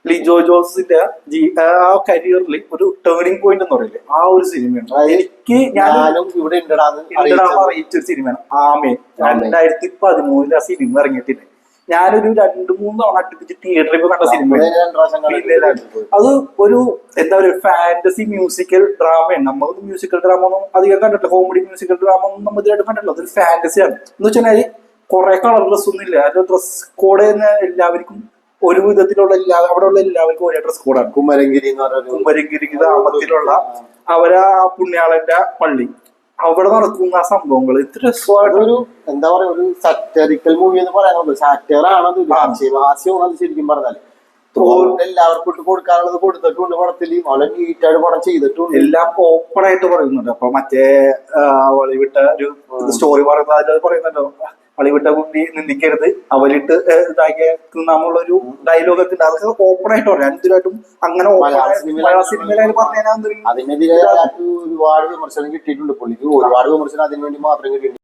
ലിജോ ജോസിന്റെ ആ കരിയറിൽ ഒരു ടേണിംഗ് പോയിന്റ് എന്ന് പറയില്ലേ, ആ ഒരു സിനിമയാണ് എനിക്ക് ഞാനും ഇവിടെ അറിയിച്ചൊരു സിനിമയാണ് ആമേ. 2013 ആ സിനിമ ഇറങ്ങിയിട്ടില്ല. ഞാനൊരു 2-3 തവണ അടുപ്പിച്ച് തിയേറ്ററിൽ കണ്ട സിനിമയാണ്. അത് ഒരു എന്താ പറയുക, ഫാന്റസി മ്യൂസിക്കൽ ഡ്രാമയാണ്. നമ്മൾ മ്യൂസിക്കൽ ഡ്രാമ ഒന്നും അധികം കണ്ടിട്ടില്ല, കോമഡി മ്യൂസിക്കൽ ഡ്രാമ ഒന്നും നമ്മൾ ഇതായിട്ട് കണ്ടിട്ടില്ല. അതൊരു ഫാന്റസിയാണ്. എന്ന് വെച്ചാൽ കുറെ കളർ ഡ്രസ് ഒന്നും ഇല്ല. അതിന്റെ ഡ്രസ് കോഡ് തന്നെ എല്ലാവർക്കും ഒരു വിധത്തിലുള്ള അവിടെയുള്ള എല്ലാവർക്കും ഒരേ ഡ്രസ് കോഡാണ്. കുമരംഗിരി ഗ്രാമത്തിലുള്ള അവരാ പുണ്യാളന്റെ പള്ളി, അവിടെ നടക്കുന്ന ആ സംഭവങ്ങൾ ഇത്ര രസമായിട്ടൊരു എന്താ പറയാ, ഒരു സാറ്ററിക്കൽ മൂവി എന്ന് പറയാനുള്ളൂ. സാറ്റർ ആണത്, ഹാസ്യമാണ് ശരിക്കും പറഞ്ഞാല്. എല്ലാവർക്കും കൊടുക്കാനുള്ളത് കൊടുത്തിട്ടുണ്ട് പടത്തിൽ. വളരെ നീറ്റായിട്ട് പടം ചെയ്തിട്ടുണ്ട്. എല്ലാം ഓപ്പൺ ആയിട്ട് പറയുന്നുണ്ട്. അപ്പൊ മറ്റേ വളിവിട്ട ഒരു സ്റ്റോറി പറയുന്നത് പറയുന്നുണ്ടോ, വളിവിട്ട കുട്ടി നിന്ദിക്കരുത്, അവലിട്ട് ഇതാക്കിയ തിന്നാമുള്ളൊരു ഡയലോഗ് ഒക്കെ ഉണ്ട്. അതൊക്കെ ഓപ്പൺ ആയിട്ട് പറയാം. എന്തിനായിട്ടും അങ്ങനെ മലയാള സിനിമയിലായാലും പറഞ്ഞാൽ അതിനെതിരെ ഒരുപാട് വിമർശനം കിട്ടിയിട്ടുണ്ട് പുള്ളിക്ക്. ഒരുപാട് വിമർശനം അതിനു വേണ്ടി മാത്രം കിട്ടിയിട്ടുണ്ട്.